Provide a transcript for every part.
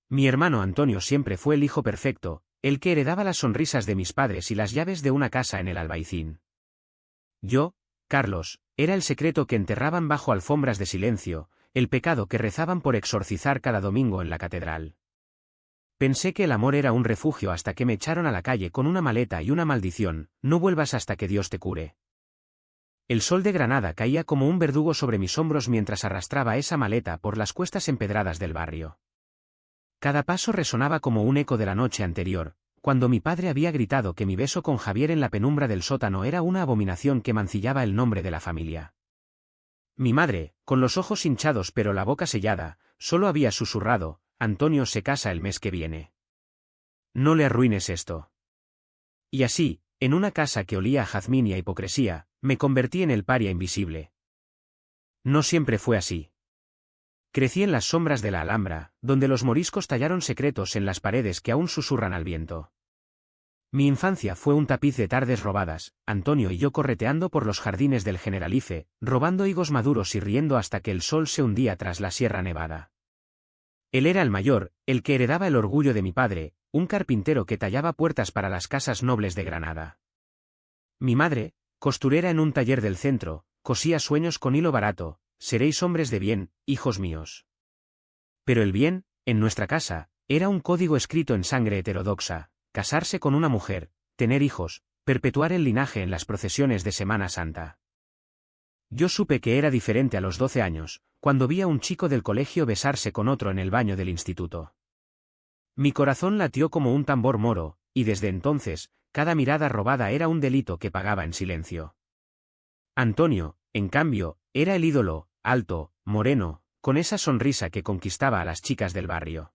Mi hermano Antonio siempre fue el hijo perfecto, el que heredaba las sonrisas de mis padres y las llaves de una casa en el Albaicín. Yo, Carlos, era el secreto que enterraban bajo alfombras de silencio, el pecado que rezaban por exorcizar cada domingo en la catedral. Pensé que el amor era un refugio hasta que me echaron a la calle con una maleta y una maldición: no vuelvas hasta que Dios te cure. El sol de Granada caía como un verdugo sobre mis hombros mientras arrastraba esa maleta por las cuestas empedradas del barrio. Cada paso resonaba como un eco de la noche anterior, cuando mi padre había gritado que mi beso con Javier en la penumbra del sótano era una abominación que mancillaba el nombre de la familia. Mi madre, con los ojos hinchados pero la boca sellada, solo había susurrado: Antonio se casa el mes que viene. No le arruines esto. Y así, en una casa que olía a jazmín y a hipocresía, me convertí en el paria invisible. No siempre fue así. Crecí en las sombras de la Alhambra, donde los moriscos tallaron secretos en las paredes que aún susurran al viento. Mi infancia fue un tapiz de tardes robadas, Antonio y yo correteando por los jardines del Generalife, robando higos maduros y riendo hasta que el sol se hundía tras la Sierra Nevada. Él era el mayor, el que heredaba el orgullo de mi padre, un carpintero que tallaba puertas para las casas nobles de Granada. Mi madre, costurera en un taller del centro, cosía sueños con hilo barato: seréis hombres de bien, hijos míos. Pero el bien, en nuestra casa, era un código escrito en sangre heterodoxa: casarse con una mujer, tener hijos, perpetuar el linaje en las procesiones de Semana Santa. Yo supe que era diferente a los 12 años, cuando vi a un chico del colegio besarse con otro en el baño del instituto. Mi corazón latió como un tambor moro, y desde entonces, cada mirada robada era un delito que pagaba en silencio. Antonio, en cambio, era el ídolo, alto, moreno, con esa sonrisa que conquistaba a las chicas del barrio.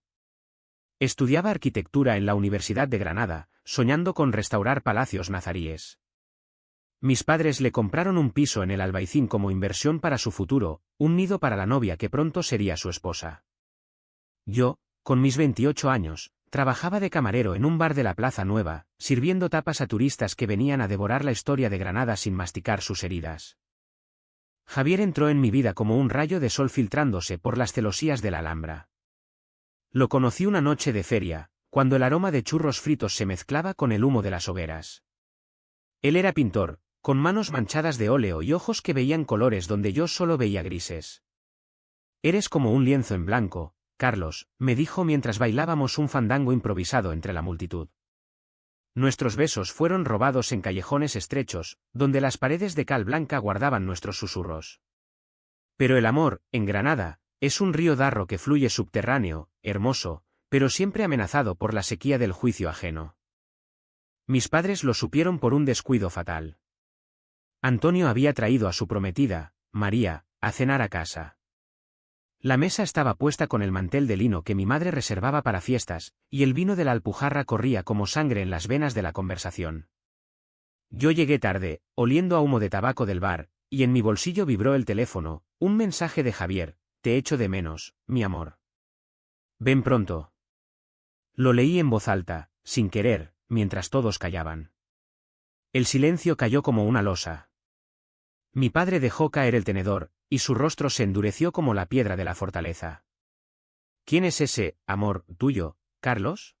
Estudiaba arquitectura en la Universidad de Granada, soñando con restaurar palacios nazaríes. Mis padres le compraron un piso en el Albaicín como inversión para su futuro, un nido para la novia que pronto sería su esposa. Yo, con mis 28 años, trabajaba de camarero en un bar de la Plaza Nueva, sirviendo tapas a turistas que venían a devorar la historia de Granada sin masticar sus heridas. Javier entró en mi vida como un rayo de sol filtrándose por las celosías de la Alhambra. Lo conocí una noche de feria, cuando el aroma de churros fritos se mezclaba con el humo de las hogueras. Él era pintor, con manos manchadas de óleo y ojos que veían colores donde yo solo veía grises. Eres como un lienzo en blanco, Carlos, me dijo mientras bailábamos un fandango improvisado entre la multitud. Nuestros besos fueron robados en callejones estrechos, donde las paredes de cal blanca guardaban nuestros susurros. Pero el amor, en Granada, es un río darro que fluye subterráneo, hermoso, pero siempre amenazado por la sequía del juicio ajeno. Mis padres lo supieron por un descuido fatal. Antonio había traído a su prometida, María, a cenar a casa. La mesa estaba puesta con el mantel de lino que mi madre reservaba para fiestas, y el vino de la Alpujarra corría como sangre en las venas de la conversación. Yo llegué tarde, oliendo a humo de tabaco del bar, y en mi bolsillo vibró el teléfono, un mensaje de Javier: te echo de menos, mi amor. Ven pronto. Lo leí en voz alta, sin querer, mientras todos callaban. El silencio cayó como una losa. Mi padre dejó caer el tenedor, y su rostro se endureció como la piedra de la fortaleza. ¿Quién es ese amor tuyo, Carlos?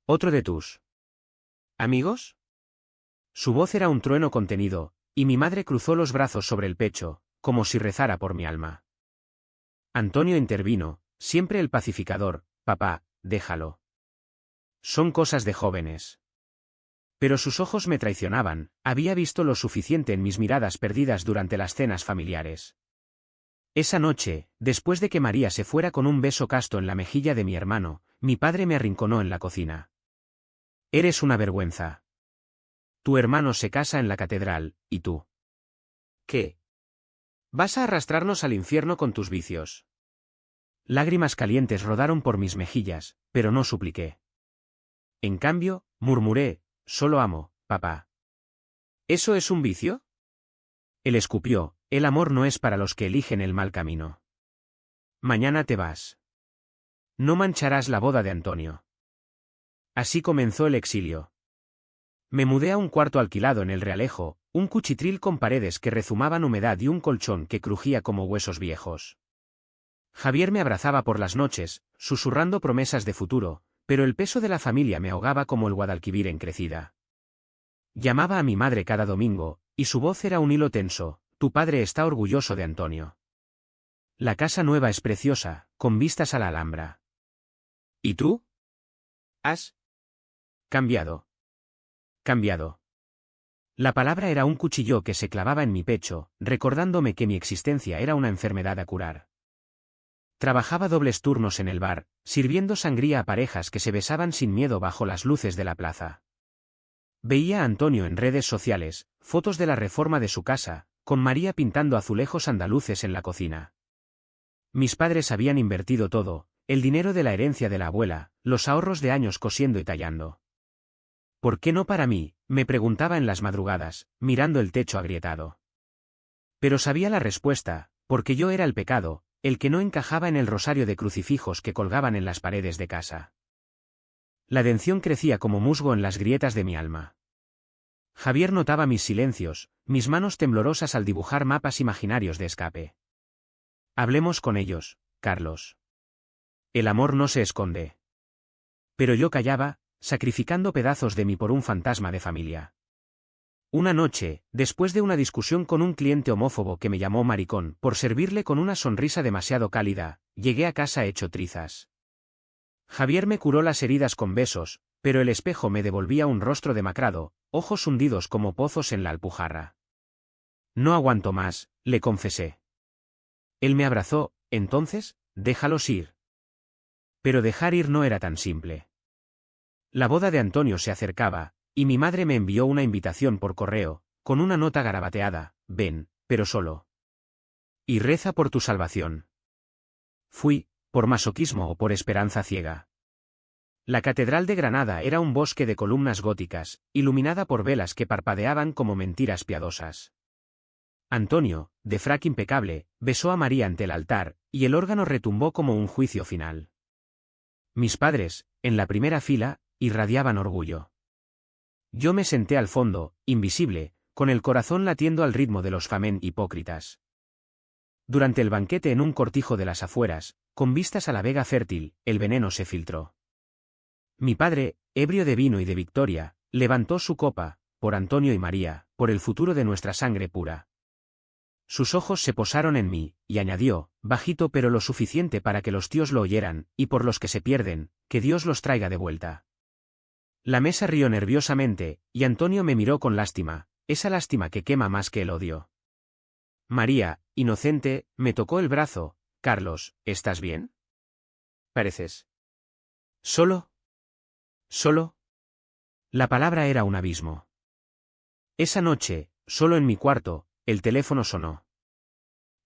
¿Otro de tus amigos? Su voz era un trueno contenido, y mi madre cruzó los brazos sobre el pecho, como si rezara por mi alma. Antonio intervino, siempre el pacificador: papá, déjalo. Son cosas de jóvenes. Pero sus ojos me traicionaban, había visto lo suficiente en mis miradas perdidas durante las cenas familiares. Esa noche, después de que María se fuera con un beso casto en la mejilla de mi hermano, mi padre me arrinconó en la cocina. Eres una vergüenza. Tu hermano se casa en la catedral, ¿y tú? ¿Qué? ¿Vas a arrastrarnos al infierno con tus vicios? Lágrimas calientes rodaron por mis mejillas, pero no supliqué. En cambio, murmuré: solo amo, papá. ¿Eso es un vicio? Él escupió: el amor no es para los que eligen el mal camino. Mañana te vas. No mancharás la boda de Antonio. Así comenzó el exilio. Me mudé a un cuarto alquilado en el Realejo, un cuchitril con paredes que rezumaban humedad y un colchón que crujía como huesos viejos. Javier me abrazaba por las noches, susurrando promesas de futuro, pero el peso de la familia me ahogaba como el Guadalquivir en crecida. Llamaba a mi madre cada domingo, y su voz era un hilo tenso: tu padre está orgulloso de Antonio. La casa nueva es preciosa, con vistas a la Alhambra. ¿Y tú? ¿Has cambiado? Cambiado. La palabra era un cuchillo que se clavaba en mi pecho, recordándome que mi existencia era una enfermedad a curar. Trabajaba dobles turnos en el bar, sirviendo sangría a parejas que se besaban sin miedo bajo las luces de la plaza. Veía a Antonio en redes sociales, fotos de la reforma de su casa, con María pintando azulejos andaluces en la cocina. Mis padres habían invertido todo, el dinero de la herencia de la abuela, los ahorros de años cosiendo y tallando. ¿Por qué no para mí?, me preguntaba en las madrugadas, mirando el techo agrietado. Pero sabía la respuesta: porque yo era el pecado, el que no encajaba en el rosario de crucifijos que colgaban en las paredes de casa. La dención crecía como musgo en las grietas de mi alma. Javier notaba mis silencios, mis manos temblorosas al dibujar mapas imaginarios de escape. Hablemos con ellos, Carlos. El amor no se esconde. Pero yo callaba, sacrificando pedazos de mí por un fantasma de familia. Una noche, después de una discusión con un cliente homófobo que me llamó maricón por servirle con una sonrisa demasiado cálida, llegué a casa hecho trizas. Javier me curó las heridas con besos, pero el espejo me devolvía un rostro demacrado, ojos hundidos como pozos en la Alpujarra. No aguanto más, le confesé. Él me abrazó: entonces, déjalos ir. Pero dejar ir no era tan simple. La boda de Antonio se acercaba, y mi madre me envió una invitación por correo, con una nota garabateada: ven, pero solo. Y reza por tu salvación. Fui, por masoquismo o por esperanza ciega. La Catedral de Granada era un bosque de columnas góticas, iluminada por velas que parpadeaban como mentiras piadosas. Antonio, de frac impecable, besó a María ante el altar, y el órgano retumbó como un juicio final. Mis padres, en la primera fila, irradiaban orgullo. Yo me senté al fondo, invisible, con el corazón latiendo al ritmo de los famen hipócritas. Durante el banquete en un cortijo de las afueras, con vistas a la Vega Fértil, el veneno se filtró. Mi padre, ebrio de vino y de victoria, levantó su copa: por Antonio y María, por el futuro de nuestra sangre pura. Sus ojos se posaron en mí, y añadió, bajito pero lo suficiente para que los tíos lo oyeran: y por los que se pierden, que Dios los traiga de vuelta. La mesa rió nerviosamente, y Antonio me miró con lástima, esa lástima que quema más que el odio. María, inocente, me tocó el brazo: Carlos, ¿estás bien? Pareces ¿solo? ¿Solo? La palabra era un abismo. Esa noche, solo en mi cuarto, el teléfono sonó.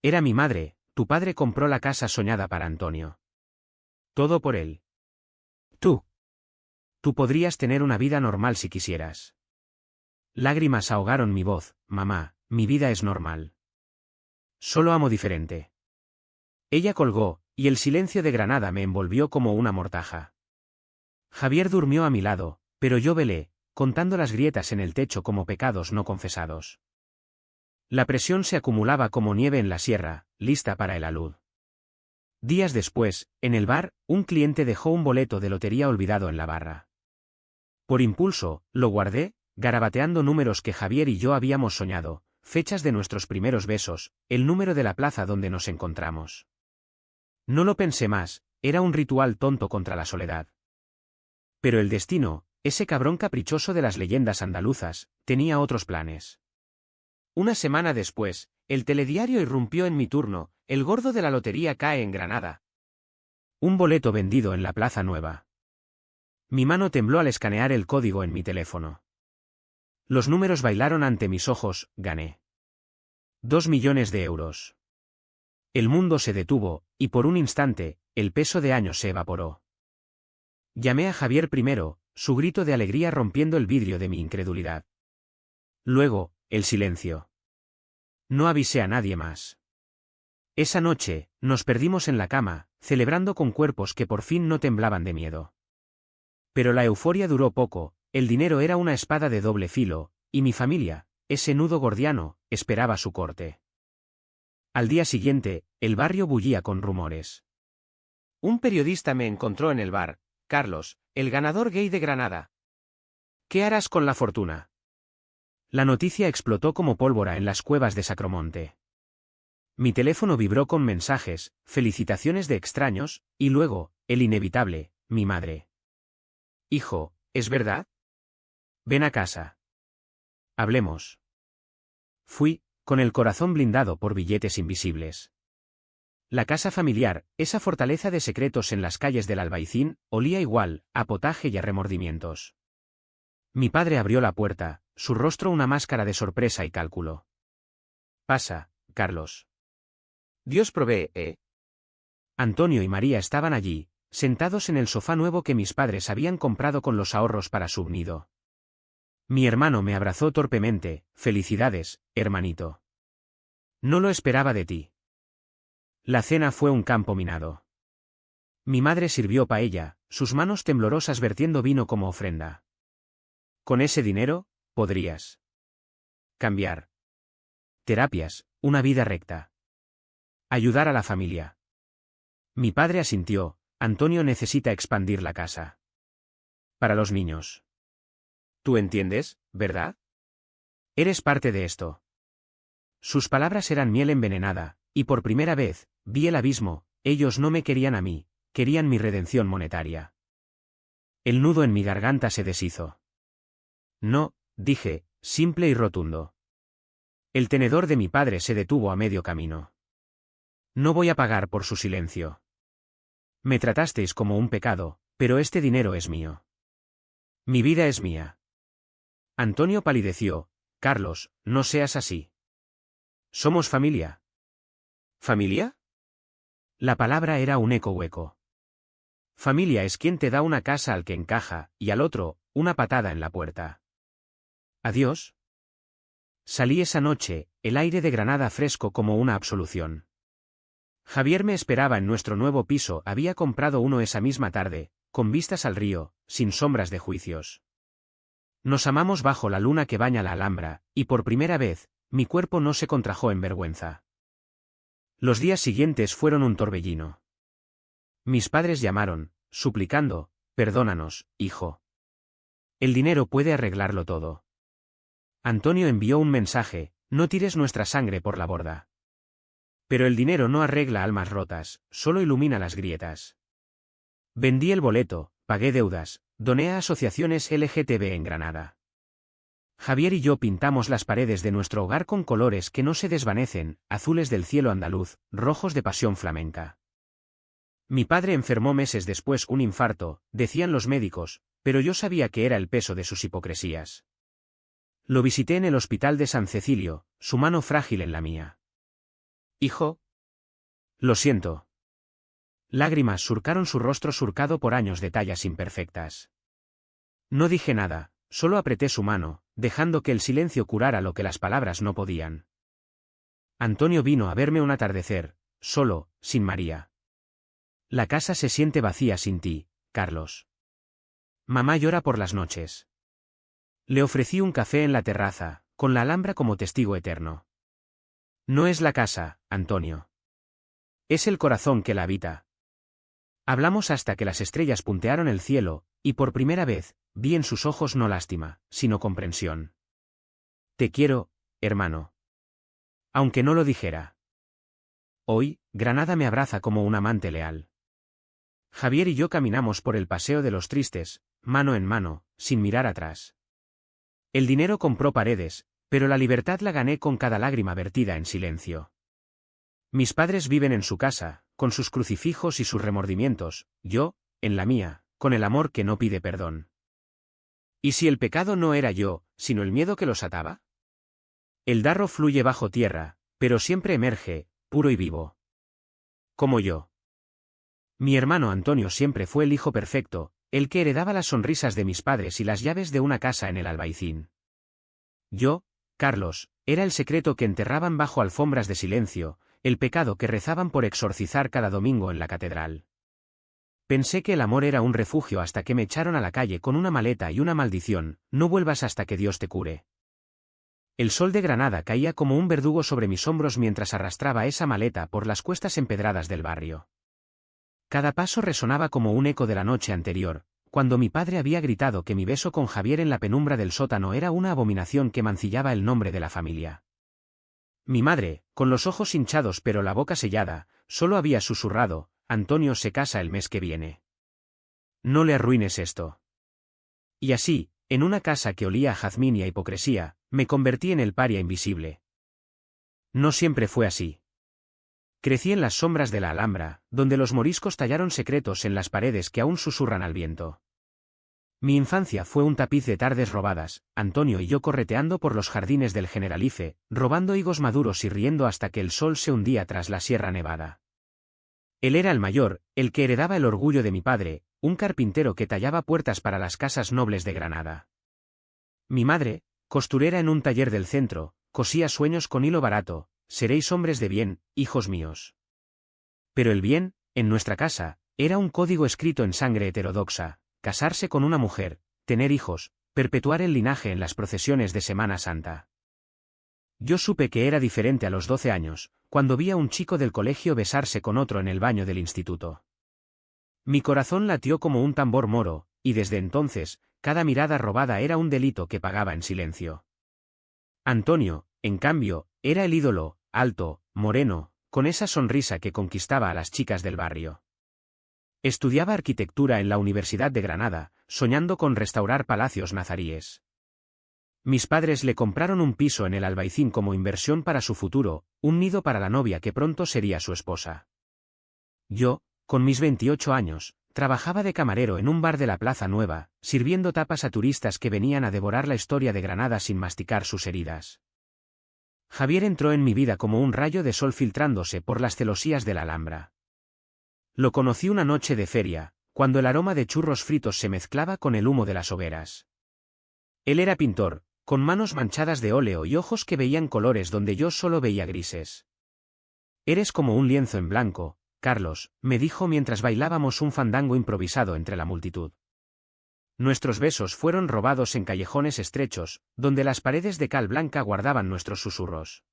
Era mi madre: tu padre compró la casa soñada para Antonio. Todo por él. Tú podrías tener una vida normal si quisieras. Lágrimas ahogaron mi voz: mamá, mi vida es normal. Solo amo diferente. Ella colgó, y el silencio de Granada me envolvió como una mortaja. Javier durmió a mi lado, pero yo velé, contando las grietas en el techo como pecados no confesados. La presión se acumulaba como nieve en la sierra, lista para el alud. Días después, en el bar, un cliente dejó un boleto de lotería olvidado en la barra. Por impulso, lo guardé, garabateando números que Javier y yo habíamos soñado, fechas de nuestros primeros besos, el número de la plaza donde nos encontramos. No lo pensé más, era un ritual tonto contra la soledad. Pero el destino, ese cabrón caprichoso de las leyendas andaluzas, tenía otros planes. Una semana después, el telediario irrumpió en mi turno: el gordo de la lotería cae en Granada. Un boleto vendido en la Plaza Nueva. Mi mano tembló al escanear el código en mi teléfono. Los números bailaron ante mis ojos: gané. 2 millones de euros. El mundo se detuvo, y por un instante, el peso de años se evaporó. Llamé a Javier primero, su grito de alegría rompiendo el vidrio de mi incredulidad. Luego, el silencio. No avisé a nadie más. Esa noche, nos perdimos en la cama, celebrando con cuerpos que por fin no temblaban de miedo. Pero la euforia duró poco: el dinero era una espada de doble filo, y mi familia, ese nudo gordiano, esperaba su corte. Al día siguiente, el barrio bullía con rumores. Un periodista me encontró en el bar. Carlos, el ganador gay de Granada. ¿Qué harás con la fortuna? La noticia explotó como pólvora en las cuevas de Sacromonte. Mi teléfono vibró con mensajes, felicitaciones de extraños, y luego, el inevitable, mi madre. Hijo, ¿es verdad? Ven a casa. Hablemos. Fui, con el corazón blindado por billetes invisibles. La casa familiar, esa fortaleza de secretos en las calles del Albaicín, olía igual, a potaje y a remordimientos. Mi padre abrió la puerta, su rostro una máscara de sorpresa y cálculo. Pasa, Carlos. Dios provee, ¿eh? Antonio y María estaban allí, sentados en el sofá nuevo que mis padres habían comprado con los ahorros para su nido. Mi hermano me abrazó torpemente. Felicidades, hermanito. No lo esperaba de ti. La cena fue un campo minado. Mi madre sirvió paella, sus manos temblorosas vertiendo vino como ofrenda. Con ese dinero, podrías cambiar terapias, una vida recta. Ayudar a la familia. Mi padre asintió. Antonio necesita expandir la casa. Para los niños. ¿Tú entiendes, verdad? Eres parte de esto. Sus palabras eran miel envenenada, y por primera vez, vi el abismo. Ellos no me querían a mí, querían mi redención monetaria. El nudo en mi garganta se deshizo. No, dije, simple y rotundo. El tenedor de mi padre se detuvo a medio camino. No voy a pagar por su silencio. Me tratasteis como un pecado, pero este dinero es mío. Mi vida es mía. Antonio palideció. Carlos, no seas así. Somos familia. ¿Familia? La palabra era un eco hueco. Familia es quien te da una casa al que encaja, y al otro, una patada en la puerta. Adiós. Salí esa noche, el aire de Granada fresco como una absolución. Javier me esperaba en nuestro nuevo piso, había comprado uno esa misma tarde, con vistas al río, sin sombras de juicios. Nos amamos bajo la luna que baña la Alhambra, y por primera vez, mi cuerpo no se contrajo en vergüenza. Los días siguientes fueron un torbellino. Mis padres llamaron, suplicando, perdónanos, hijo. El dinero puede arreglarlo todo. Antonio envió un mensaje, no tires nuestra sangre por la borda. Pero el dinero no arregla almas rotas, solo ilumina las grietas. Vendí el boleto, pagué deudas, doné a asociaciones LGTB en Granada. Javier y yo pintamos las paredes de nuestro hogar con colores que no se desvanecen, azules del cielo andaluz, rojos de pasión flamenca. Mi padre enfermó meses después un infarto, decían los médicos, pero yo sabía que era el peso de sus hipocresías. Lo visité en el hospital de San Cecilio, su mano frágil en la mía. Hijo. Lo siento. Lágrimas surcaron su rostro surcado por años de tallas imperfectas. No dije nada, solo apreté su mano, dejando que el silencio curara lo que las palabras no podían. Antonio vino a verme un atardecer, solo, sin María. La casa se siente vacía sin ti, Carlos. Mamá llora por las noches. Le ofrecí un café en la terraza, con la Alhambra como testigo eterno. No es la casa, Antonio. Es el corazón que la habita. Hablamos hasta que las estrellas puntearon el cielo, y por primera vez, vi en sus ojos no lástima, sino comprensión. Te quiero, hermano. Aunque no lo dijera. Hoy, Granada me abraza como un amante leal. Javier y yo caminamos por el Paseo de los Tristes, mano en mano, sin mirar atrás. El dinero compró paredes, pero la libertad la gané con cada lágrima vertida en silencio. Mis padres viven en su casa, con sus crucifijos y sus remordimientos, yo, en la mía, con el amor que no pide perdón. ¿Y si el pecado no era yo, sino el miedo que los ataba? El darro fluye bajo tierra, pero siempre emerge, puro y vivo. Como yo. Mi hermano Antonio siempre fue el hijo perfecto, el que heredaba las sonrisas de mis padres y las llaves de una casa en el Albaicín. Yo, Carlos, era el secreto que enterraban bajo alfombras de silencio, el pecado que rezaban por exorcizar cada domingo en la catedral. Pensé que el amor era un refugio hasta que me echaron a la calle con una maleta y una maldición, no vuelvas hasta que Dios te cure. El sol de Granada caía como un verdugo sobre mis hombros mientras arrastraba esa maleta por las cuestas empedradas del barrio. Cada paso resonaba como un eco de la noche anterior, cuando mi padre había gritado que mi beso con Javier en la penumbra del sótano era una abominación que mancillaba el nombre de la familia. Mi madre, con los ojos hinchados pero la boca sellada, solo había susurrado: Antonio se casa el mes que viene. No le arruines esto. Y así, en una casa que olía a jazmín y a hipocresía, me convertí en el paria invisible. No siempre fue así. Crecí en las sombras de la Alhambra, donde los moriscos tallaron secretos en las paredes que aún susurran al viento. Mi infancia fue un tapiz de tardes robadas, Antonio y yo correteando por los jardines del Generalife, robando higos maduros y riendo hasta que el sol se hundía tras la Sierra Nevada. Él era el mayor, el que heredaba el orgullo de mi padre, un carpintero que tallaba puertas para las casas nobles de Granada. Mi madre, costurera en un taller del centro, cosía sueños con hilo barato: seréis hombres de bien, hijos míos. Pero el bien, en nuestra casa, era un código escrito en sangre heterodoxa: casarse con una mujer, tener hijos, perpetuar el linaje en las procesiones de Semana Santa. Yo supe que era diferente a los 12 años, cuando vi a un chico del colegio besarse con otro en el baño del instituto. Mi corazón latió como un tambor moro, y desde entonces, cada mirada robada era un delito que pagaba en silencio. Antonio, en cambio, era el ídolo, alto, moreno, con esa sonrisa que conquistaba a las chicas del barrio. Estudiaba arquitectura en la Universidad de Granada, soñando con restaurar palacios nazaríes. Mis padres le compraron un piso en el Albaicín como inversión para su futuro, un nido para la novia que pronto sería su esposa. Yo, con mis 28 años, trabajaba de camarero en un bar de la Plaza Nueva, sirviendo tapas a turistas que venían a devorar la historia de Granada sin masticar sus heridas. Javier entró en mi vida como un rayo de sol filtrándose por las celosías de la Alhambra. Lo conocí una noche de feria, cuando el aroma de churros fritos se mezclaba con el humo de las hogueras. Él era pintor, con manos manchadas de óleo y ojos que veían colores donde yo solo veía grises. Eres como un lienzo en blanco, Carlos, me dijo mientras bailábamos un fandango improvisado entre la multitud. Nuestros besos fueron robados en callejones estrechos, donde las paredes de cal blanca guardaban nuestros susurros.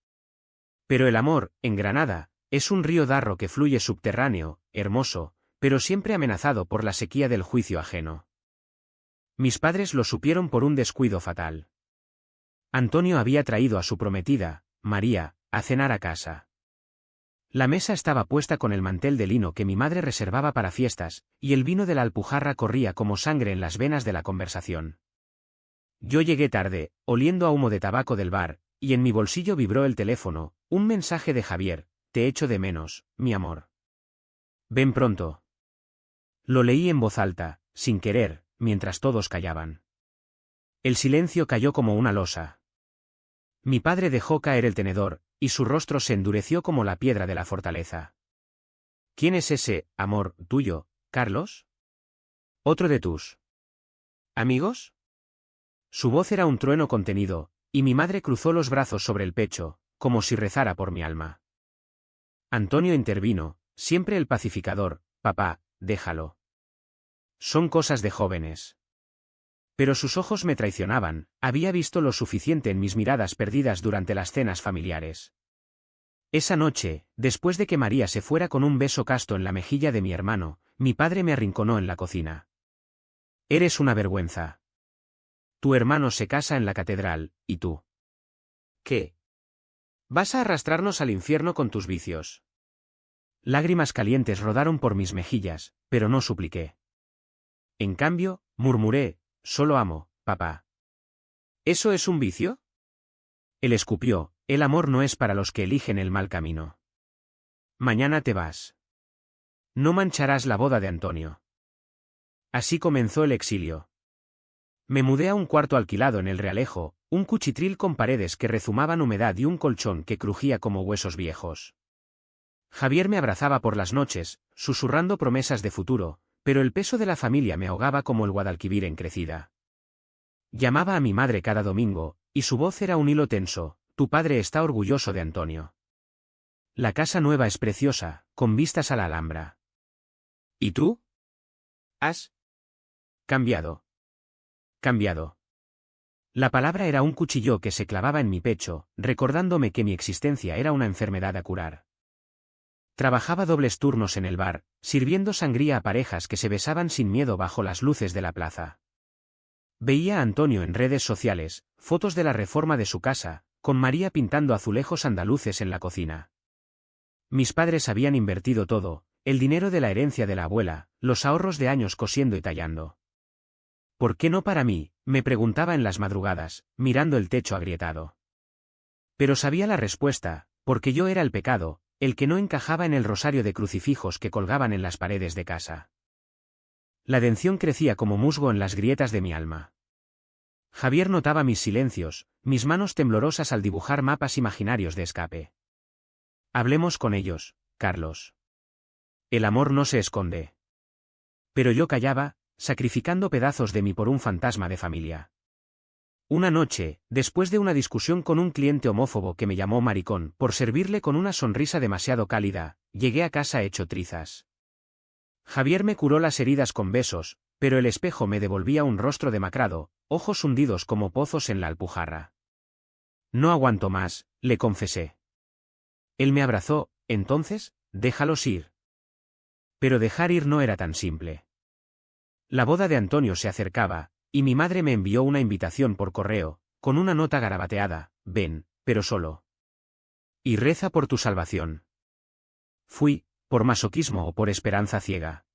Pero el amor, en Granada, es un río darro que fluye subterráneo, hermoso, pero siempre amenazado por la sequía del juicio ajeno. Mis padres lo supieron por un descuido fatal. Antonio había traído a su prometida, María, a cenar a casa. La mesa estaba puesta con el mantel de lino que mi madre reservaba para fiestas, y el vino de la Alpujarra corría como sangre en las venas de la conversación. Yo llegué tarde, oliendo a humo de tabaco del bar, y en mi bolsillo vibró el teléfono, un mensaje de Javier: te echo de menos, mi amor. Ven pronto. Lo leí en voz alta, sin querer, mientras todos callaban. El silencio cayó como una losa. Mi padre dejó caer el tenedor, y su rostro se endureció como la piedra de la fortaleza. ¿Quién es ese amor tuyo, Carlos? ¿Otro de tus amigos? Su voz era un trueno contenido, y mi madre cruzó los brazos sobre el pecho, como si rezara por mi alma. Antonio intervino, siempre el pacificador: papá, déjalo. Son cosas de jóvenes. Pero sus ojos me traicionaban, había visto lo suficiente en mis miradas perdidas durante las cenas familiares. Esa noche, después de que María se fuera con un beso casto en la mejilla de mi hermano, mi padre me arrinconó en la cocina. Eres una vergüenza. Tu hermano se casa en la catedral, ¿y tú? ¿Qué? ¿Vas a arrastrarnos al infierno con tus vicios? Lágrimas calientes rodaron por mis mejillas, pero no supliqué. En cambio, murmuré: solo amo, papá. ¿Eso es un vicio? Él escupió: el amor no es para los que eligen el mal camino. Mañana te vas. No mancharás la boda de Antonio. Así comenzó el exilio. Me mudé a un cuarto alquilado en el Realejo, un cuchitril con paredes que rezumaban humedad y un colchón que crujía como huesos viejos. Javier me abrazaba por las noches, susurrando promesas de futuro, pero el peso de la familia me ahogaba como el Guadalquivir en crecida. Llamaba a mi madre cada domingo, y su voz era un hilo tenso: tu padre está orgulloso de Antonio. La casa nueva es preciosa, con vistas a la Alhambra. ¿Y tú? ¿Has cambiado? Cambiado. La palabra era un cuchillo que se clavaba en mi pecho, recordándome que mi existencia era una enfermedad a curar. Trabajaba dobles turnos en el bar, sirviendo sangría a parejas que se besaban sin miedo bajo las luces de la plaza. Veía a Antonio en redes sociales, fotos de la reforma de su casa, con María pintando azulejos andaluces en la cocina. Mis padres habían invertido todo, el dinero de la herencia de la abuela, los ahorros de años cosiendo y tallando. ¿Por qué no para mí?, me preguntaba en las madrugadas, mirando el techo agrietado. Pero sabía la respuesta, porque yo era el pecado, el que no encajaba en el rosario de crucifijos que colgaban en las paredes de casa. La dención crecía como musgo en las grietas de mi alma. Javier notaba mis silencios, mis manos temblorosas al dibujar mapas imaginarios de escape. Hablemos con ellos, Carlos. El amor no se esconde. Pero yo callaba, sacrificando pedazos de mí por un fantasma de familia. Una noche, después de una discusión con un cliente homófobo que me llamó maricón por servirle con una sonrisa demasiado cálida, llegué a casa hecho trizas. Javier me curó las heridas con besos, pero el espejo me devolvía un rostro demacrado, ojos hundidos como pozos en la Alpujarra. No aguanto más, le confesé. Él me abrazó. Entonces, déjalos ir. Pero dejar ir no era tan simple. La boda de Antonio se acercaba, y mi madre me envió una invitación por correo, con una nota garabateada: ven, pero solo. Y reza por tu salvación. Fui, por masoquismo o por esperanza ciega.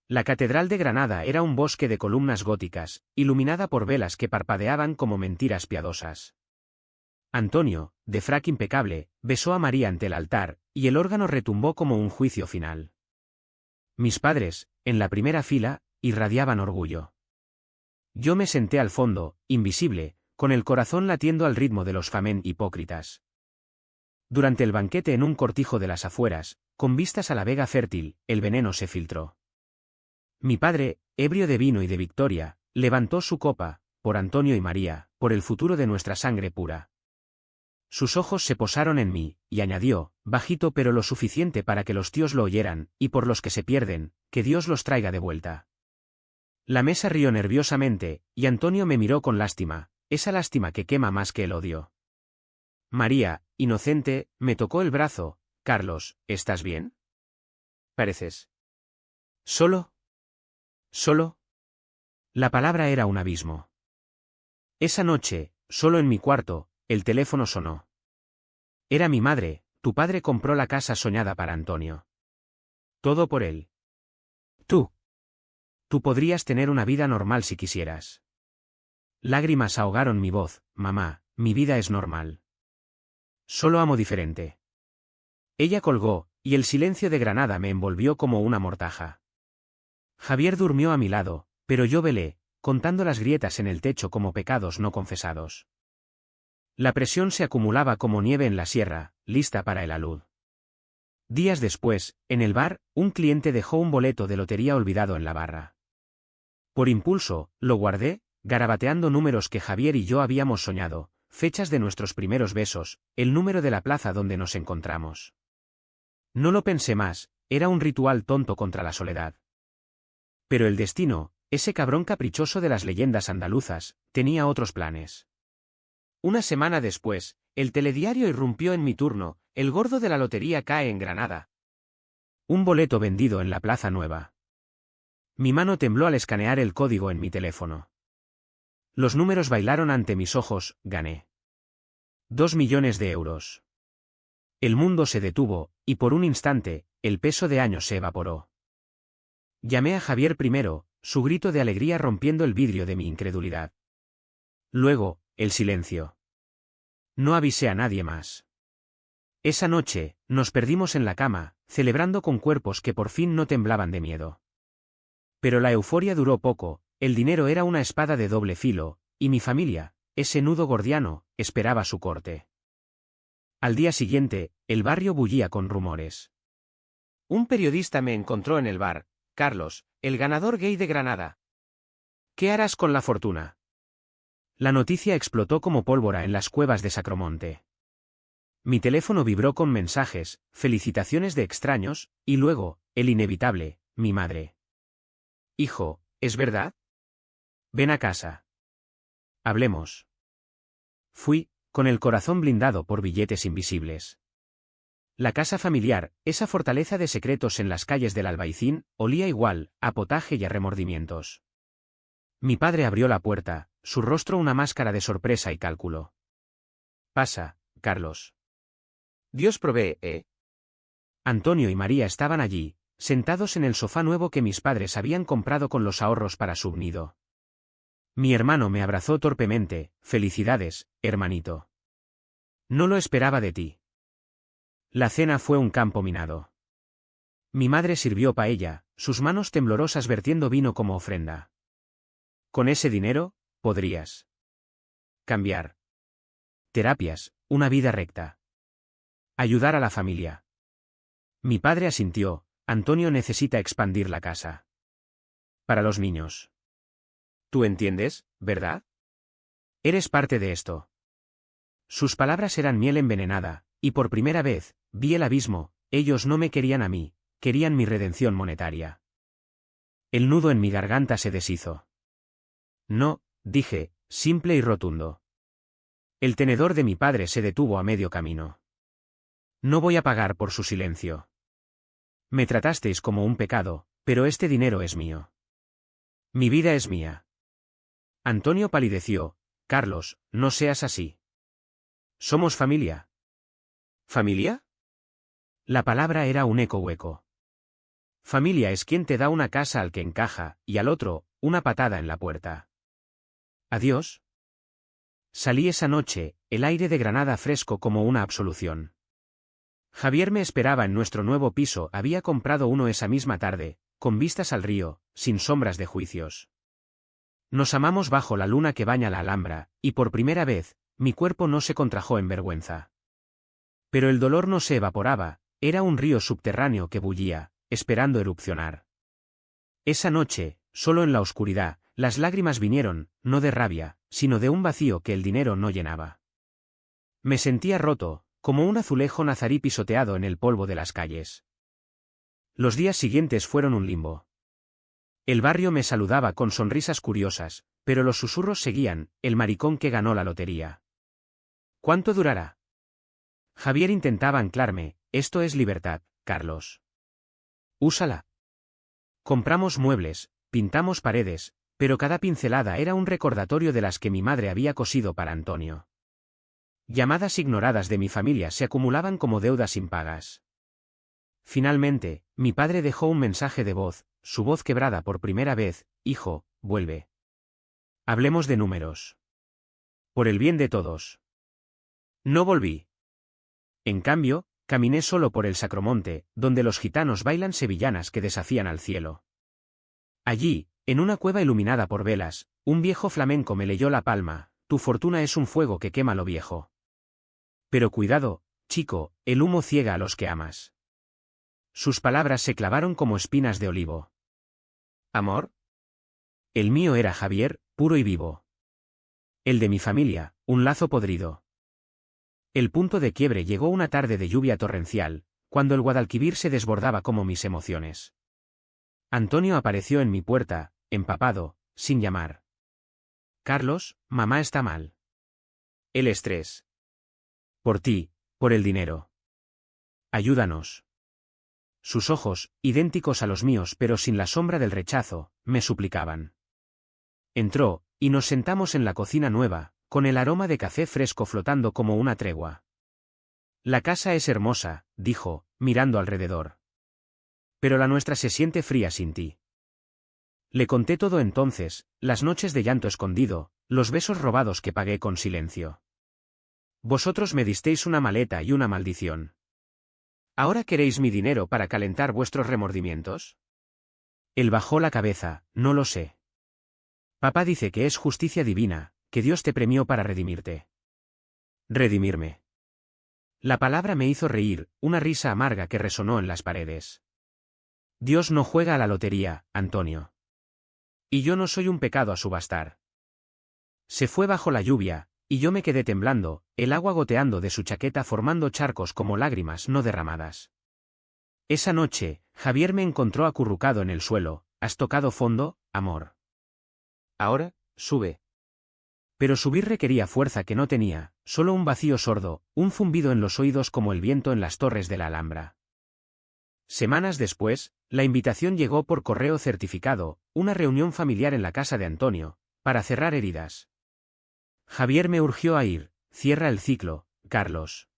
La Catedral de Granada era un bosque de columnas góticas, iluminada por velas que parpadeaban como mentiras piadosas. Antonio, de frac impecable, besó a María ante el altar, y el órgano retumbó como un juicio final. Mis padres, en la primera fila, irradiaban orgullo. Yo me senté al fondo, invisible, con el corazón latiendo al ritmo de los famen hipócritas. Durante el banquete en un cortijo de las afueras, con vistas a la Vega Fértil, el veneno se filtró. Mi padre, ebrio de vino y de victoria, levantó su copa, por Antonio y María, por el futuro de nuestra sangre pura. Sus ojos se posaron en mí, y añadió, bajito pero lo suficiente para que los tíos lo oyeran, y por los que se pierden, que Dios los traiga de vuelta. La mesa rió nerviosamente, y Antonio me miró con lástima, esa lástima que quema más que el odio. María, inocente, me tocó el brazo. Carlos, ¿estás bien? Pareces. ¿Solo? ¿Solo? La palabra era un abismo. Esa noche, solo en mi cuarto, el teléfono sonó. Era mi madre. Tu padre compró la casa soñada para Antonio. Todo por él. Tú podrías tener una vida normal si quisieras. Lágrimas ahogaron mi voz. Mamá, mi vida es normal. Solo amo diferente. Ella colgó, y el silencio de Granada me envolvió como una mortaja. Javier durmió a mi lado, pero yo velé, contando las grietas en el techo como pecados no confesados. La presión se acumulaba como nieve en la sierra, lista para el alud. Días después, en el bar, un cliente dejó un boleto de lotería olvidado en la barra. Por impulso, lo guardé, garabateando números que Javier y yo habíamos soñado, fechas de nuestros primeros besos, el número de la plaza donde nos encontramos. No lo pensé más, era un ritual tonto contra la soledad. Pero el destino, ese cabrón caprichoso de las leyendas andaluzas, tenía otros planes. Una semana después, el telediario irrumpió en mi turno: el gordo de la lotería cae en Granada. Un boleto vendido en la Plaza Nueva. Mi mano tembló al escanear el código en mi teléfono. Los números bailaron ante mis ojos. Gané. 2 millones de euros. El mundo se detuvo, y por un instante, el peso de años se evaporó. Llamé a Javier primero, su grito de alegría rompiendo el vidrio de mi incredulidad. Luego, el silencio. No avisé a nadie más. Esa noche, nos perdimos en la cama, celebrando con cuerpos que por fin no temblaban de miedo. Pero la euforia duró poco, el dinero era una espada de doble filo, y mi familia, ese nudo gordiano, esperaba su corte. Al día siguiente, el barrio bullía con rumores. Un periodista me encontró en el bar: Carlos, el ganador gay de Granada. ¿Qué harás con la fortuna? La noticia explotó como pólvora en las cuevas de Sacromonte. Mi teléfono vibró con mensajes, felicitaciones de extraños, y luego, el inevitable: mi madre. Hijo, ¿es verdad? Ven a casa. Hablemos. Fui, con el corazón blindado por billetes invisibles. La casa familiar, esa fortaleza de secretos en las calles del Albaicín, olía igual, a potaje y a remordimientos. Mi padre abrió la puerta, su rostro una máscara de sorpresa y cálculo. Pasa, Carlos. Dios provee, ¿eh? Antonio y María estaban allí, sentados en el sofá nuevo que mis padres habían comprado con los ahorros para su nido. Mi hermano me abrazó torpemente. Felicidades, hermanito. No lo esperaba de ti. La cena fue un campo minado. Mi madre sirvió paella, sus manos temblorosas vertiendo vino como ofrenda. Con ese dinero, podrías cambiar terapias, una vida recta. Ayudar a la familia. Mi padre asintió. Antonio necesita expandir la casa. Para los niños. ¿Tú entiendes, verdad? Eres parte de esto. Sus palabras eran miel envenenada, y por primera vez, vi el abismo. Ellos no me querían a mí, querían mi redención monetaria. El nudo en mi garganta se deshizo. No, dije, simple y rotundo. El tenedor de mi padre se detuvo a medio camino. No voy a pagar por su silencio. Me tratasteis como un pecado, pero este dinero es mío. Mi vida es mía. Antonio palideció. Carlos, no seas así. Somos familia. ¿Familia? La palabra era un eco hueco. Familia es quien te da una casa al que encaja, y al otro, una patada en la puerta. ¿Adiós? Salí esa noche, el aire de Granada fresco como una absolución. Javier me esperaba en nuestro nuevo piso, había comprado uno esa misma tarde, con vistas al río, sin sombras de juicios. Nos amamos bajo la luna que baña la Alhambra, y por primera vez, mi cuerpo no se contrajo en vergüenza. Pero el dolor no se evaporaba, era un río subterráneo que bullía, esperando erupcionar. Esa noche, solo en la oscuridad, las lágrimas vinieron, no de rabia, sino de un vacío que el dinero no llenaba. Me sentía roto, como un azulejo nazarí pisoteado en el polvo de las calles. Los días siguientes fueron un limbo. El barrio me saludaba con sonrisas curiosas, pero los susurros seguían, el maricón que ganó la lotería. ¿Cuánto durará? Javier intentaba anclarme, esto es libertad, Carlos. Úsala. Compramos muebles, pintamos paredes, pero cada pincelada era un recordatorio de las que mi madre había cosido para Antonio. Llamadas ignoradas de mi familia se acumulaban como deudas impagas. Finalmente, mi padre dejó un mensaje de voz, su voz quebrada por primera vez: hijo, vuelve. Hablemos de números. Por el bien de todos. No volví. En cambio, caminé solo por el Sacromonte, donde los gitanos bailan sevillanas que desafían al cielo. Allí, en una cueva iluminada por velas, un viejo flamenco me leyó la palma: tu fortuna es un fuego que quema lo viejo. Pero cuidado, chico, el humo ciega a los que amas. Sus palabras se clavaron como espinas de olivo. ¿Amor? El mío era Javier, puro y vivo. El de mi familia, un lazo podrido. El punto de quiebre llegó una tarde de lluvia torrencial, cuando el Guadalquivir se desbordaba como mis emociones. Antonio apareció en mi puerta, empapado, sin llamar. Carlos, mamá está mal. El estrés. Por ti, por el dinero. Ayúdanos. Sus ojos, idénticos a los míos pero sin la sombra del rechazo, me suplicaban. Entró, y nos sentamos en la cocina nueva, con el aroma de café fresco flotando como una tregua. La casa es hermosa, dijo, mirando alrededor. Pero la nuestra se siente fría sin ti. Le conté todo entonces, las noches de llanto escondido, los besos robados que pagué con silencio. Vosotros me disteis una maleta y una maldición. ¿Ahora queréis mi dinero para calentar vuestros remordimientos? Él bajó la cabeza: no lo sé. Papá dice que es justicia divina, que Dios te premió para redimirte. ¿Redimirme? La palabra me hizo reír, una risa amarga que resonó en las paredes. Dios no juega a la lotería, Antonio. Y yo no soy un pecado a subastar. Se fue bajo la lluvia, y yo me quedé temblando, el agua goteando de su chaqueta formando charcos como lágrimas no derramadas. Esa noche, Javier me encontró acurrucado en el suelo: ¿has tocado fondo, amor? Ahora, sube. Pero subir requería fuerza que no tenía, solo un vacío sordo, un zumbido en los oídos como el viento en las torres de la Alhambra. Semanas después, la invitación llegó por correo certificado, una reunión familiar en la casa de Antonio, para cerrar heridas. Javier me urgió a ir, cierra el ciclo, Carlos.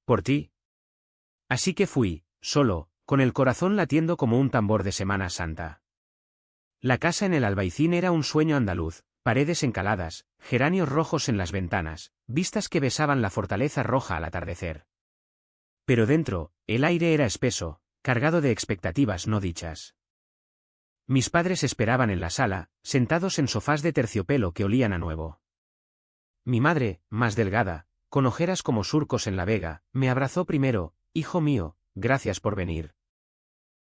Por ti. Así que fui, solo, con el corazón latiendo como un tambor de Semana Santa. La casa en el Albaicín era un sueño andaluz, paredes encaladas, geranios rojos en las ventanas, vistas que besaban la fortaleza roja al atardecer. Pero dentro, el aire era espeso, cargado de expectativas no dichas. Mis padres esperaban en la sala, sentados en sofás de terciopelo que olían a nuevo. Mi madre, más delgada, con ojeras como surcos en la vega, me abrazó primero: hijo mío, gracias por venir.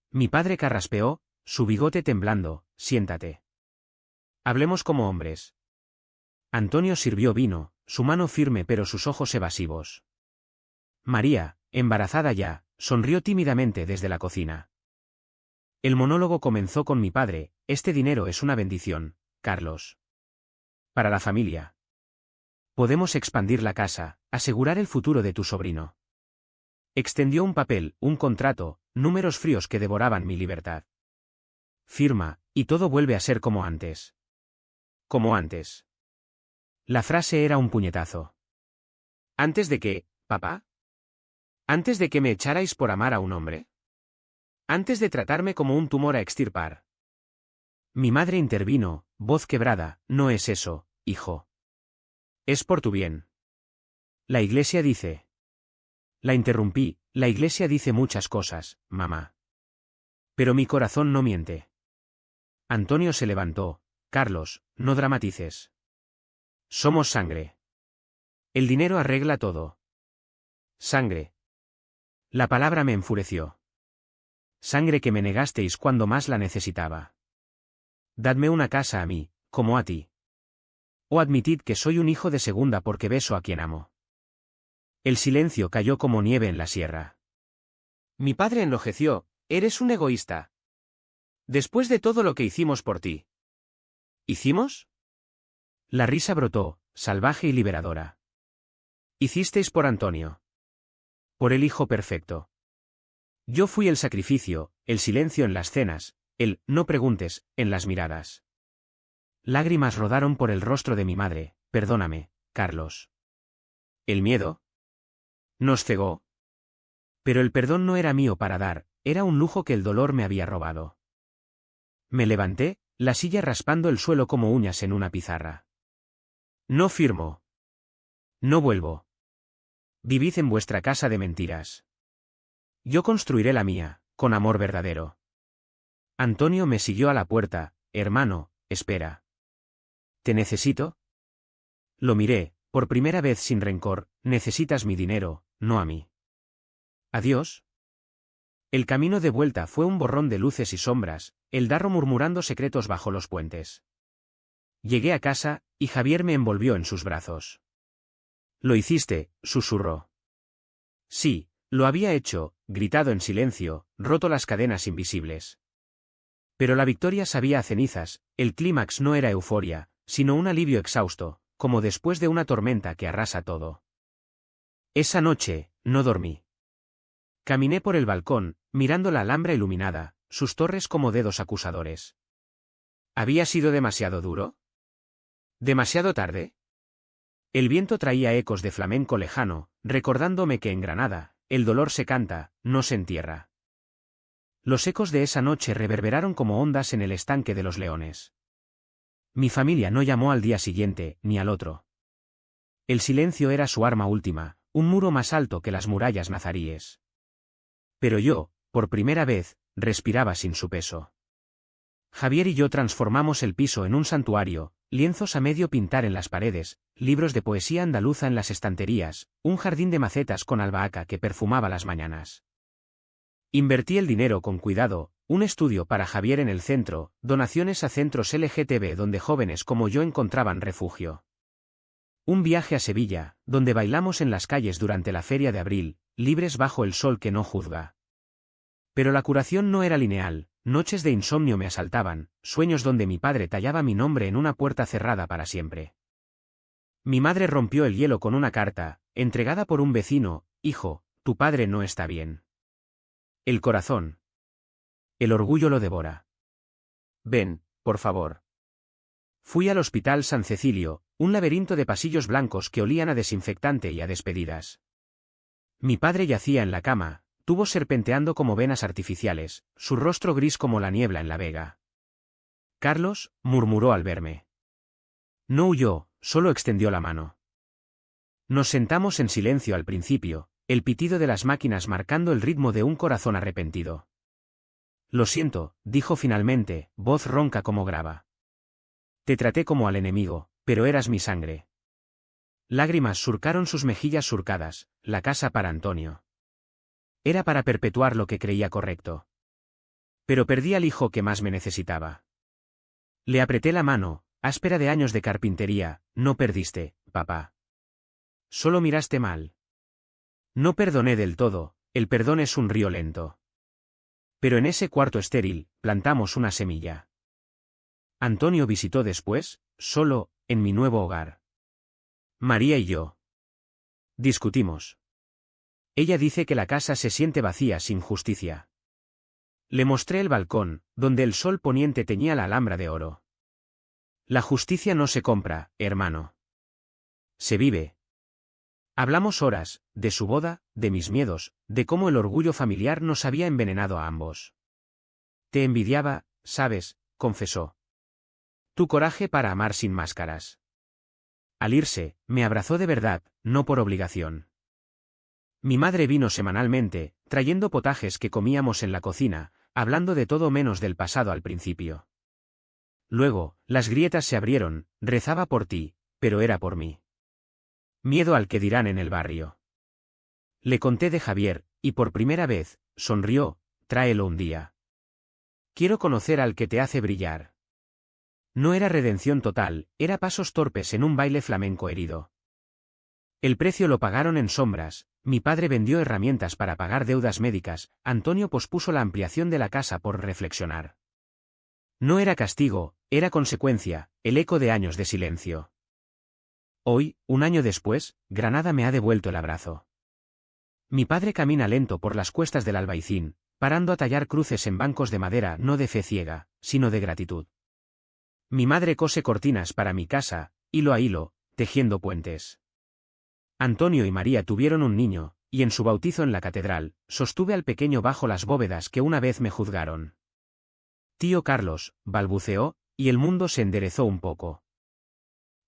Mi padre carraspeó, su bigote temblando: siéntate. Hablemos como hombres. Antonio sirvió vino, su mano firme pero sus ojos evasivos. María, embarazada ya, sonrió tímidamente desde la cocina. El monólogo comenzó con mi padre: este dinero es una bendición, Carlos. Para la familia. Podemos expandir la casa, asegurar el futuro de tu sobrino. Extendió un papel, un contrato, números fríos que devoraban mi libertad. Firma, y todo vuelve a ser como antes. Como antes. La frase era un puñetazo. ¿Antes de qué, papá? ¿Antes de que me echarais por amar a un hombre? ¿Antes de tratarme como un tumor a extirpar? Mi madre intervino, voz quebrada: no es eso, hijo. Es por tu bien. La Iglesia dice. La interrumpí: la Iglesia dice muchas cosas, mamá. Pero mi corazón no miente. Antonio se levantó: Carlos, no dramatices. Somos sangre. El dinero arregla todo. Sangre. La palabra me enfureció. Sangre que me negasteis cuando más la necesitaba. Dadme una casa a mí, como a ti. O admitid que soy un hijo de segunda porque beso a quien amo. El silencio cayó como nieve en la sierra. Mi padre enlojeció: eres un egoísta. Después de todo lo que hicimos por ti. ¿Hicimos? La risa brotó, salvaje y liberadora. Hicisteis por Antonio. Por el hijo perfecto. Yo fui el sacrificio, el silencio en las cenas, el no preguntes en las miradas. Lágrimas rodaron por el rostro de mi madre: perdóname, Carlos. ¿El miedo? Nos cegó. Pero el perdón no era mío para dar, era un lujo que el dolor me había robado. Me levanté, la silla raspando el suelo como uñas en una pizarra. No firmo. No vuelvo. Vivid en vuestra casa de mentiras. Yo construiré la mía, con amor verdadero. Antonio me siguió a la puerta: hermano, espera. ¿Te necesito? Lo miré, por primera vez sin rencor: necesitas mi dinero, no a mí. ¿Adiós? El camino de vuelta fue un borrón de luces y sombras, el Darro murmurando secretos bajo los puentes. Llegué a casa, y Javier me envolvió en sus brazos. Lo hiciste, susurró. Sí, lo había hecho, gritado en silencio, roto las cadenas invisibles. Pero la victoria sabía a cenizas, el clímax no era euforia, sino un alivio exhausto, como después de una tormenta que arrasa todo. Esa noche, no dormí. Caminé por el balcón, mirando la Alhambra iluminada, sus torres como dedos acusadores. ¿Había sido demasiado duro? ¿Demasiado tarde? El viento traía ecos de flamenco lejano, recordándome que en Granada, el dolor se canta, no se entierra. Los ecos de esa noche reverberaron como ondas en el estanque de los leones. Mi familia no llamó al día siguiente, ni al otro. El silencio era su arma última, un muro más alto que las murallas nazaríes. Pero yo, por primera vez, respiraba sin su peso. Javier y yo transformamos el piso en un santuario, lienzos a medio pintar en las paredes, libros de poesía andaluza en las estanterías, un jardín de macetas con albahaca que perfumaba las mañanas. Invertí el dinero con cuidado, un estudio para Javier en el centro, donaciones a centros LGTB donde jóvenes como yo encontraban refugio. Un viaje a Sevilla, donde bailamos en las calles durante la feria de abril, libres bajo el sol que no juzga. Pero la curación no era lineal, noches de insomnio me asaltaban, sueños donde mi padre tallaba mi nombre en una puerta cerrada para siempre. Mi madre rompió el hielo con una carta, entregada por un vecino: hijo, tu padre no está bien. El corazón. El orgullo lo devora. Ven, por favor. Fui al Hospital San Cecilio, un laberinto de pasillos blancos que olían a desinfectante y a despedidas. Mi padre yacía en la cama, tubos serpenteando como venas artificiales, su rostro gris como la niebla en la vega. Carlos, murmuró al verme. No huyó, solo extendió la mano. Nos sentamos en silencio al principio, el pitido de las máquinas marcando el ritmo de un corazón arrepentido. Lo siento, dijo finalmente, voz ronca como grava. Te traté como al enemigo, pero eras mi sangre. Lágrimas surcaron sus mejillas surcadas, la casa para Antonio. Era para perpetuar lo que creía correcto. Pero perdí al hijo que más me necesitaba. Le apreté la mano, áspera de años de carpintería: no perdiste, papá. Solo miraste mal. No perdoné del todo, el perdón es un río lento. Pero en ese cuarto estéril, plantamos una semilla. Antonio visitó después, solo, en mi nuevo hogar. María y yo. Discutimos. Ella dice que la casa se siente vacía sin justicia. Le mostré el balcón, donde el sol poniente teñía la alhambra de oro. La justicia no se compra, hermano. Se vive. Hablamos horas, de su boda, de mis miedos, de cómo el orgullo familiar nos había envenenado a ambos. Te envidiaba, sabes, confesó. Tu coraje para amar sin máscaras. Al irse, me abrazó de verdad, no por obligación. Mi madre vino semanalmente, trayendo potajes que comíamos en la cocina, hablando de todo menos del pasado al principio. Luego, las grietas se abrieron: rezaba por ti, pero era por mí. Miedo al que dirán en el barrio. Le conté de Javier, y por primera vez, sonrió: tráelo un día. Quiero conocer al que te hace brillar. No era redención total, era pasos torpes en un baile flamenco herido. El precio lo pagaron en sombras: mi padre vendió herramientas para pagar deudas médicas, Antonio pospuso la ampliación de la casa por reflexionar. No era castigo, era consecuencia, el eco de años de silencio. Hoy, un año después, Granada me ha devuelto el abrazo. Mi padre camina lento por las cuestas del Albaicín, parando a tallar cruces en bancos de madera no de fe ciega, sino de gratitud. Mi madre cose cortinas para mi casa, hilo a hilo, tejiendo puentes. Antonio y María tuvieron un niño, y en su bautizo en la catedral, sostuve al pequeño bajo las bóvedas que una vez me juzgaron. Tío Carlos, balbuceó, y el mundo se enderezó un poco.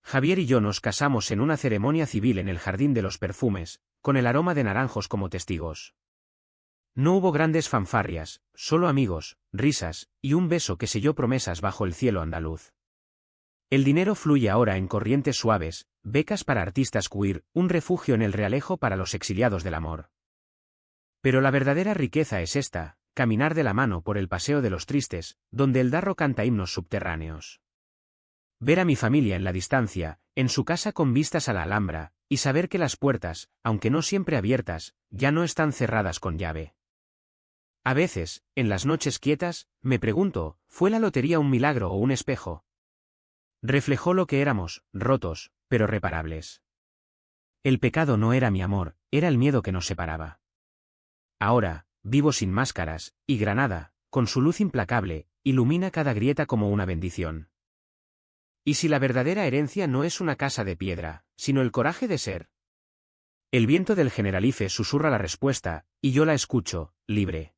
Javier y yo nos casamos en una ceremonia civil en el Jardín de los Perfumes, con el aroma de naranjos como testigos. No hubo grandes fanfarrias, solo amigos, risas, y un beso que selló promesas bajo el cielo andaluz. El dinero fluye ahora en corrientes suaves, becas para artistas queer, un refugio en el Realejo para los exiliados del amor. Pero la verdadera riqueza es esta: caminar de la mano por el Paseo de los Tristes, donde el Darro canta himnos subterráneos. Ver a mi familia en la distancia, en su casa con vistas a la Alhambra, y saber que las puertas, aunque no siempre abiertas, ya no están cerradas con llave. A veces, en las noches quietas, me pregunto: ¿fue la lotería un milagro o un espejo? Reflejó lo que éramos, rotos, pero reparables. El pecado no era mi amor, era el miedo que nos separaba. Ahora, vivo sin máscaras, y Granada, con su luz implacable, ilumina cada grieta como una bendición. ¿Y si la verdadera herencia no es una casa de piedra, sino el coraje de ser? El viento del Generalife susurra la respuesta, y yo la escucho, libre.